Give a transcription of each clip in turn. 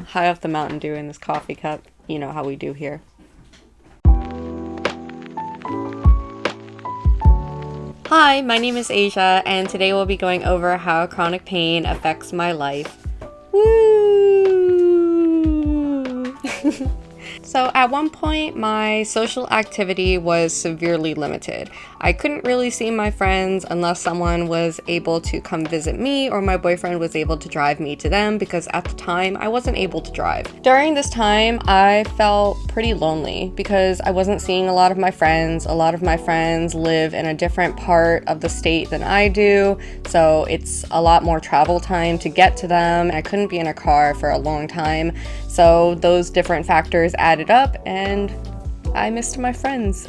High off the Mountain Dew in this coffee cup. You know how we do here. Hi, my name is Asia, and today we'll be going over how chronic pain affects my life. Woo! So at one point, my social activity was severely limited. I couldn't really see my friends unless someone was able to come visit me or my boyfriend was able to drive me to them, because at the time I wasn't able to drive. During this time, I felt pretty lonely because I wasn't seeing a lot of my friends. A lot of my friends live in a different part of the state than I do, so it's a lot more travel time to get to them. I couldn't be in a car for a long time, so those different factors added up and I missed my friends.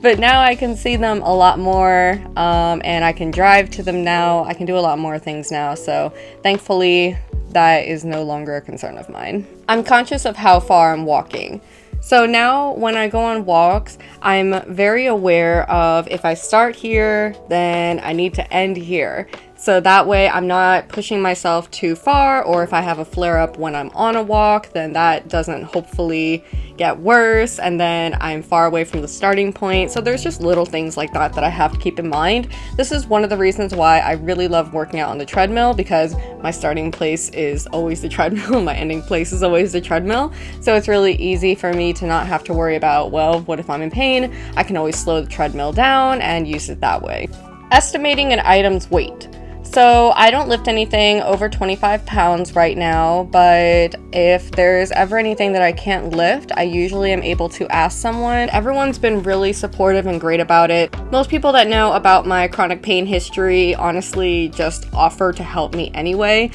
But now I can see them a lot more, and I can drive to them now. I can do a lot more things now, so thankfully that is no longer a concern of mine. I'm conscious of how far I'm walking. So now when I go on walks, I'm very aware of if I start here, then I need to end here. So that way I'm not pushing myself too far, or if I have a flare up when I'm on a walk, then that doesn't hopefully get worse, and then I'm far away from the starting point. So there's just little things like that that I have to keep in mind. This is one of the reasons why I really love working out on the treadmill, because my starting place is always the treadmill, my ending place is always the treadmill. So it's really easy for me to not have to worry about, well, what if I'm in pain? I can always slow the treadmill down and use it that way. Estimating an item's weight. So I don't lift anything over 25 pounds right now, but if there's ever anything that I can't lift, I usually am able to ask someone. Everyone's been really supportive and great about it. Most people that know about my chronic pain history honestly just offer to help me anyway.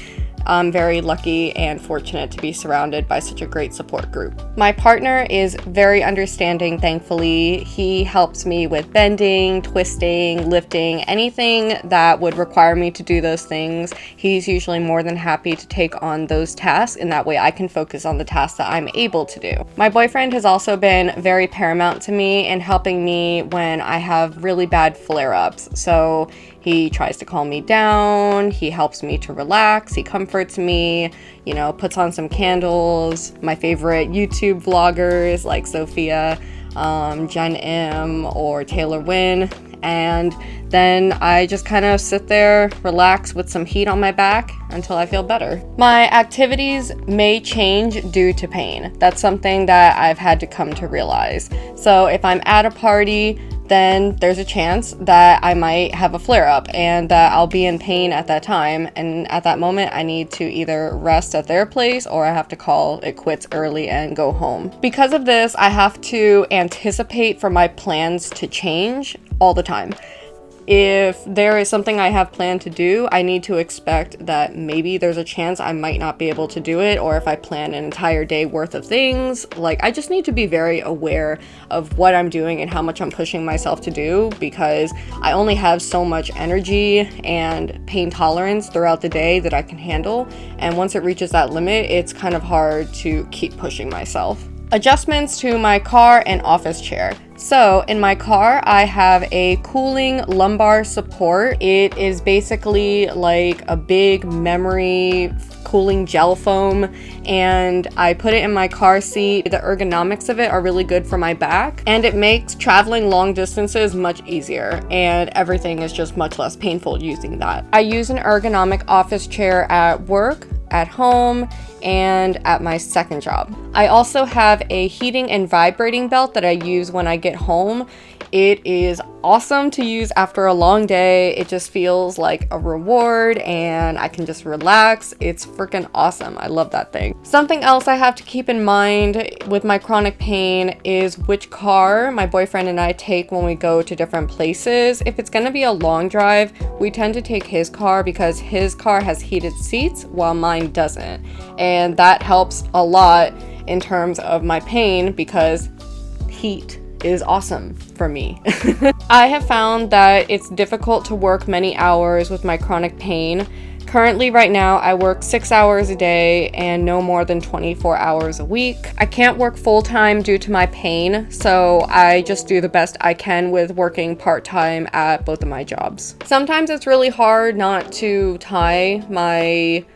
I'm very lucky and fortunate to be surrounded by such a great support group. My partner is very understanding, thankfully. He helps me with bending, twisting, lifting, anything that would require me to do those things. He's usually more than happy to take on those tasks, and that way I can focus on the tasks that I'm able to do. My boyfriend has also been very paramount to me in helping me when I have really bad flare-ups. So he tries to calm me down, he helps me to relax, he comforts me, puts on some candles. My favorite YouTube vloggers like Sophia, Jen M, or Taylor Wynn. And then I just kind of sit there, relax with some heat on my back until I feel better. My activities may change due to pain. That's something that I've had to come to realize. So if I'm at a party, then there's a chance that I might have a flare-up and that I'll be in pain at that time. And at that moment, I need to either rest at their place or I have to call it quits early and go home. Because of this, I have to anticipate for my plans to change all the time. If there is something I have planned to do, I need to expect that maybe there's a chance I might not be able to do it, or if I plan an entire day worth of things, I just need to be very aware of what I'm doing and how much I'm pushing myself to do, because I only have so much energy and pain tolerance throughout the day that I can handle, and once it reaches that limit, it's kind of hard to keep pushing myself. Adjustments to my car and office chair. So in my car, I have a cooling lumbar support. It is basically like a big memory cooling gel foam, and I put it in my car seat. The ergonomics of it are really good for my back, and it makes traveling long distances much easier, and everything is just much less painful using that. I use an ergonomic office chair at work, at home, and at my second job. I also have a heating and vibrating belt that I use when I get home. It is awesome to use after a long day. It just feels like a reward and I can just relax. It's freaking awesome. I love that thing. Something else I have to keep in mind with my chronic pain is which car my boyfriend and I take when we go to different places. If it's gonna be a long drive, we tend to take his car because his car has heated seats while mine doesn't. And that helps a lot in terms of my pain because heat is awesome for me. I have found that it's difficult to work many hours with my chronic pain. Currently, right now, I work 6 hours a day and no more than 24 hours a week. I can't work full-time due to my pain, so I just do the best I can with working part-time at both of my jobs. Sometimes it's really hard not to tie my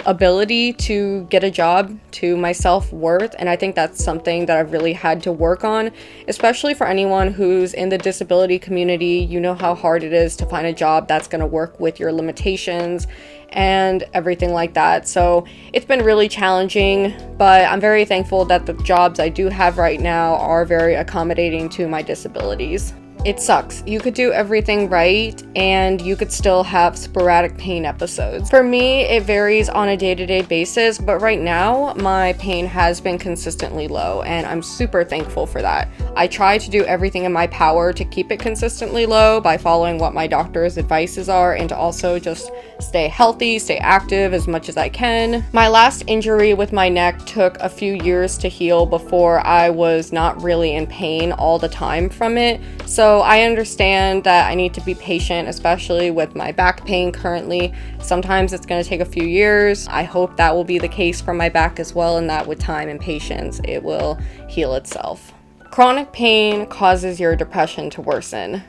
ability to get a job, to my self-worth, and I think that's something that I've really had to work on, especially for anyone who's in the disability community. You know how hard it is to find a job that's going to work with your limitations and everything like that. So it's been really challenging, but I'm very thankful that the jobs I do have right now are very accommodating to my disabilities. It sucks. You could do everything right and you could still have sporadic pain episodes. For me, it varies on a day-to-day basis, but right now my pain has been consistently low and I'm super thankful for that. I try to do everything in my power to keep it consistently low by following what my doctor's advices are, and to also just stay healthy, stay active as much as I can. My last injury with my neck took a few years to heal before I was not really in pain all the time from it. So I understand that I need to be patient, especially with my back pain currently. Sometimes it's going to take a few years. I hope that will be the case for my back as well, and that with time and patience, it will heal itself. Chronic pain causes your depression to worsen.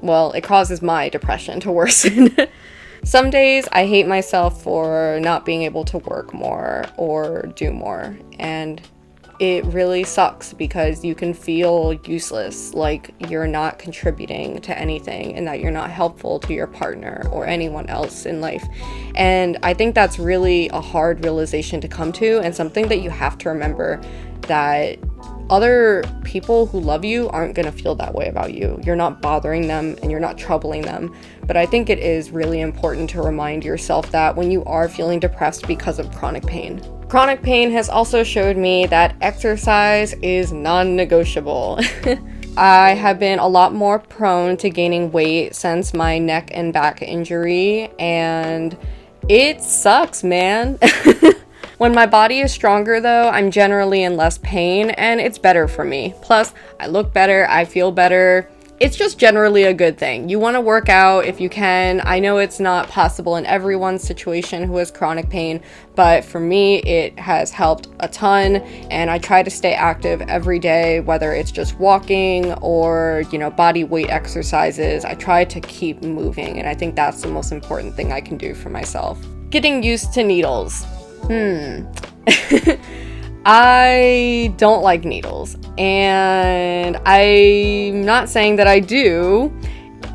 Well, it causes my depression to worsen. Some days I hate myself for not being able to work more or do more, and it really sucks because you can feel useless, like you're not contributing to anything and that you're not helpful to your partner or anyone else in life. And I think that's really a hard realization to come to, and something that you have to remember, that other people who love you aren't going to feel that way about you. You're not bothering them and you're not troubling them. But I think it is really important to remind yourself that when you are feeling depressed because of chronic pain. Chronic pain has also showed me that exercise is non-negotiable. I have been a lot more prone to gaining weight since my neck and back injury, and it sucks, man. When my body is stronger though, I'm generally in less pain and it's better for me. Plus, I look better, I feel better. It's just generally a good thing. You want to work out if you can. I know it's not possible in everyone's situation who has chronic pain, but for me, it has helped a ton, and I try to stay active every day, whether it's just walking or, body weight exercises. I try to keep moving, and I think that's the most important thing I can do for myself. Getting used to needles. I don't like needles, and I'm not saying that I do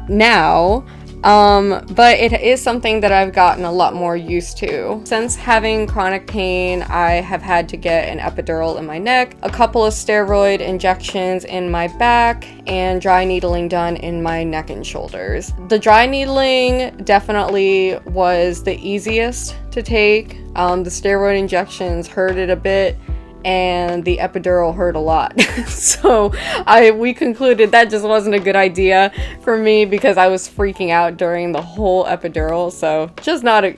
now, but it is something that I've gotten a lot more used to. Since having chronic pain, I have had to get an epidural in my neck, a couple of steroid injections in my back, and dry needling done in my neck and shoulders. The dry needling definitely was the easiest to take. The steroid injections hurted a bit, and the epidural hurt a lot. So we concluded that just wasn't a good idea for me because I was freaking out during the whole epidural. So just not a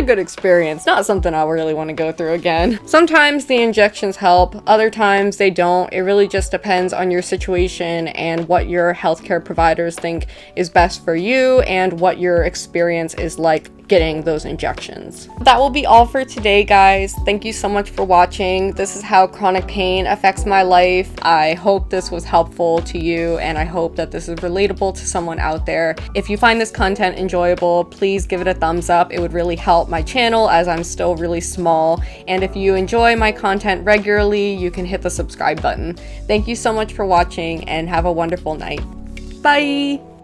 good experience. Not something I really want to go through again. Sometimes the injections help, other times they don't. It really just depends on your situation and what your healthcare providers think is best for you and what your experience is like getting those injections. That will be all for today, guys. Thank you so much for watching. This is how chronic pain affects my life. I hope this was helpful to you, and I hope that this is relatable to someone out there. If you find this content enjoyable, please give it a thumbs up. It would really help my channel as I'm still really small. And if you enjoy my content regularly, you can hit the subscribe button. Thank you so much for watching and have a wonderful night. Bye!